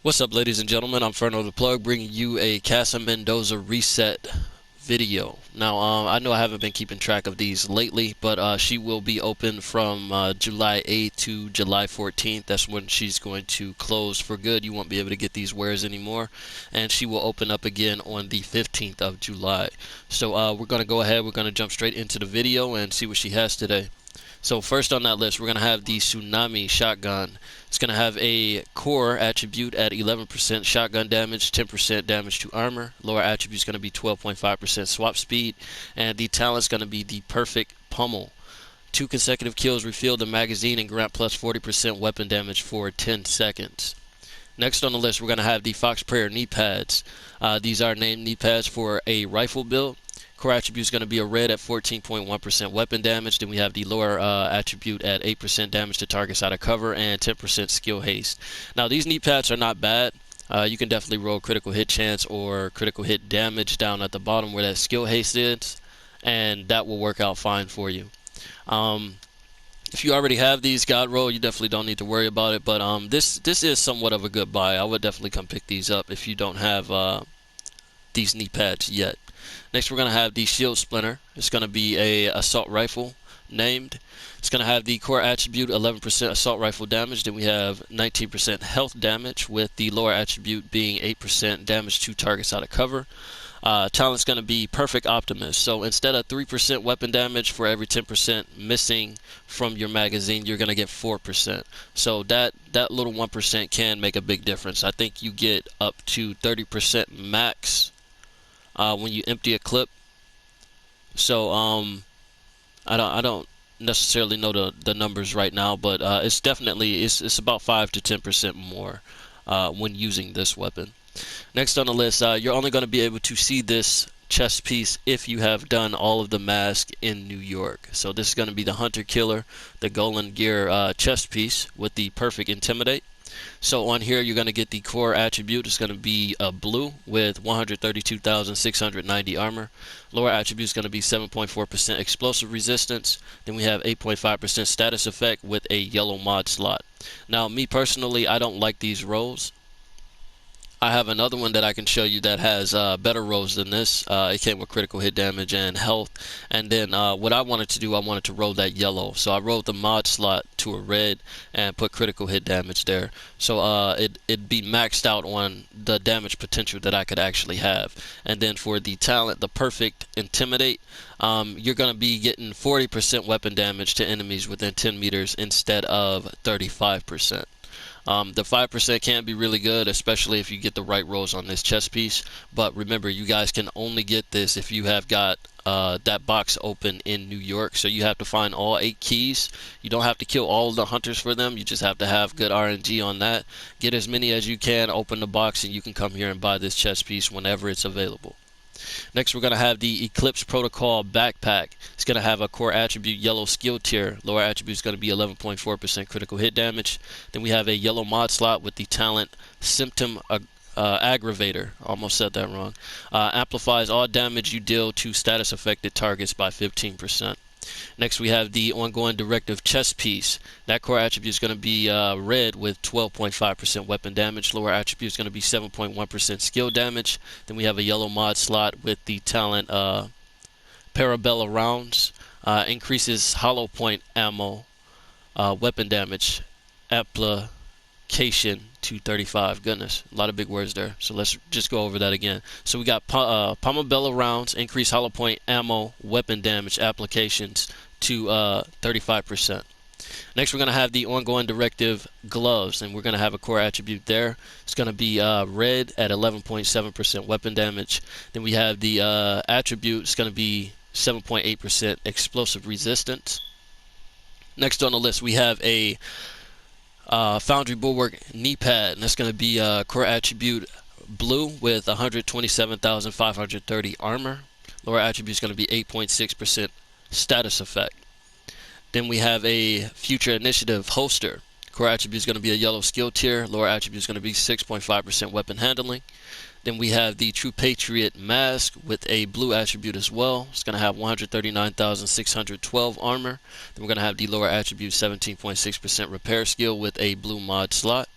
What's up, ladies and gentlemen? I'm Ferno the Plug, bringing you a Cassie Mendoza reset video. Now, I know I haven't been keeping track of these lately, but she will be open from July 8th to July 14th. That's when she's going to close for good. You won't be able to get these wares anymore, and she will open up again on the 15th of July. So we're going to go ahead. We're going to jump straight into the video and see what she has today. So first on that list, we're going to have the Tsunami Shotgun. It's going to have a core attribute at 11% shotgun damage, 10% damage to armor. Lower attribute is going to be 12.5% swap speed. And the talent is going to be the Perfect Pummel. 2 consecutive kills refill the magazine and grant plus 40% weapon damage for 10 seconds. Next on the list, we're going to have the Fox Prayer knee pads. These are named knee pads for a rifle build. Core attribute is going to be a red at 14.1% weapon damage. Then we have the lower attribute at 8% damage to targets out of cover and 10% skill haste. Now, these knee pads are not bad. You can definitely roll critical hit chance or critical hit damage down at the bottom where that skill haste is, and that will work out fine for you. If you already have these God roll, you definitely don't need to worry about it. But this is somewhat of a good buy. I would definitely come pick these up if you don't have these knee pads yet. Next, we're going to have the Shield Splinter. It's going to be a assault rifle named. It's going to have the core attribute 11% assault rifle damage. Then we have 19% health damage, with the lower attribute being 8% damage to targets out of cover. Talent's going to be Perfect Optimist. So instead of 3% weapon damage for every 10% missing from your magazine, you're going to get 4%. So that little 1% can make a big difference. I think you get up to 30% max when you empty a clip. So I don't necessarily know the numbers right now, but it's definitely it's about 5 to 10% more when using this weapon. Next on the list, you're only going to be able to see this chest piece if you have done all of the masks in New York. So this is going to be the Hunter Killer, the Golan Gear chest piece with the Perfect Intimidate. So on here, you're going to get the core attribute. It's going to be blue with 132,690 armor. Lower attribute is going to be 7.4% explosive resistance. Then we have 8.5% status effect with a yellow mod slot. Now, me personally, I don't like these rolls. I have another one that I can show you that has better rolls than this. It came with critical hit damage and health. And then what I wanted to do, I wanted to roll that yellow. So I rolled the mod slot to a red and put critical hit damage there. So it'd be maxed out on the damage potential that I could actually have. And then for the talent, the Perfect Intimidate, you're going to be getting 40% weapon damage to enemies within 10 meters instead of 35%. The 5% can be really good, especially if you get the right rolls on this chest piece. But remember, you guys can only get this if you have got that box open in New York. So you have to find all 8 keys. You don't have to kill all the hunters for them. You just have to have good RNG on that. Get as many as you can, open the box, and you can come here and buy this chest piece whenever it's available. Next, we're going to have the Eclipse Protocol backpack. It's going to have a core attribute yellow skill tier. Lower attribute is going to be 11.4% critical hit damage. Then we have a yellow mod slot with the talent Symptom Aggravator. Almost said that wrong. Amplifies all damage you deal to status affected targets by 15%. Next, we have the ongoing directive chest piece. That core attribute is going to be red with 12.5% weapon damage. Lower attribute is going to be 7.1% skill damage. Then we have a yellow mod slot with the talent Parabella Rounds. Increases hollow point ammo weapon damage application to 35. Goodness, a lot of big words there. So let's just go over that again. So we got Pomabella Rounds, increase hollow point ammo weapon damage applications to 35%. Next, we're going to have the ongoing directive gloves, and we're going to have a core attribute there. It's going to be red at 11.7% weapon damage. Then we have the attribute. It's going to be 7.8% explosive resistance. Next on the list, we have a Foundry Bulwark knee pad, and that's going to be core attribute blue with 127,530 armor. Lower attribute is going to be 8.6% status effect. Then we have a Future Initiative holster. Core attribute is going to be a yellow skill tier. Lower attribute is going to be 6.5% weapon handling. Then we have the True Patriot mask with a blue attribute as well. It's going to have 139,612 armor. Then we're going to have the lower attribute 17.6% repair skill with a blue mod slot.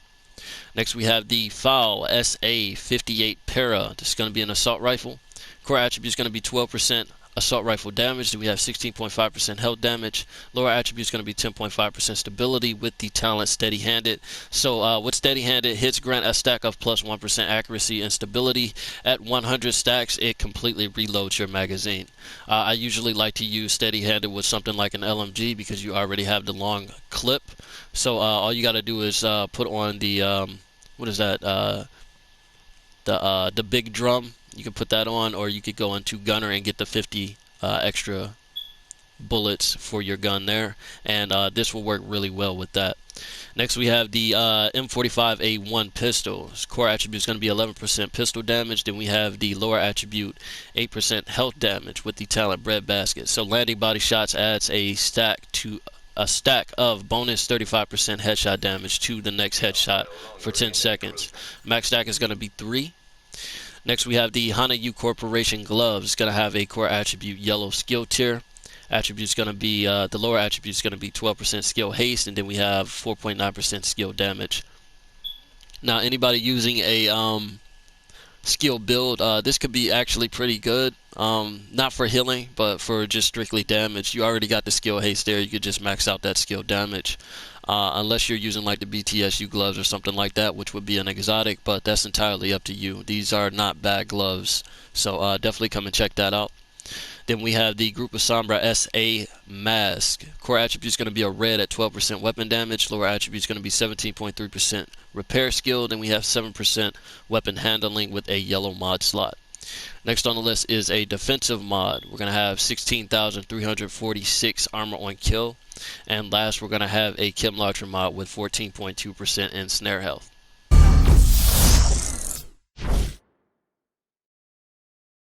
Next we have the FAL SA-58 Para. This is going to be an assault rifle. Core attribute is going to be 12% assault rifle damage. Then we have 16.5% health damage. Lower attribute is going to be 10.5% stability with the talent steady-handed. So with steady-handed, hits grant a stack of plus 1% accuracy and stability. At 100 stacks, it completely reloads your magazine. I usually like to use steady-handed with something like an LMG because you already have the long clip. So all you got to do is put on the what is that? The big drum. You can put that on, or you could go into gunner and get the 50 extra bullets for your gun there, and this will work really well with that. Next we have the M45A1 pistol. Its core attribute is going to be 11% pistol damage. Then we have the lower attribute 8% health damage with the talent breadbasket. So landing body shots adds a stack of bonus 35% headshot damage to the next headshot for 10 seconds. Max stack is going to be 3. Next we have the Hana U Corporation gloves. It's going to have a core attribute yellow skill tier. Attribute is going to be the lower attribute is going to be 12% skill haste, and then we have 4.9% skill damage. Now anybody using a skill build, this could be actually pretty good. Not for healing, but for just strictly damage. You already got the skill haste there. You could just max out that skill damage. Unless you're using like the BTSU gloves or something like that, which would be an exotic, but that's entirely up to you. These are not bad gloves, so definitely come and check that out. Then we have the Grupo Sombra SA mask. Core attribute is going to be a red at 12% weapon damage. Lower attribute is going to be 17.3% repair skill. Then we have 7% weapon handling with a yellow mod slot. Next on the list is a defensive mod. We're going to have 16,346 armor on kill. And last, we're going to have a chem launcher mod with 14.2% in snare health.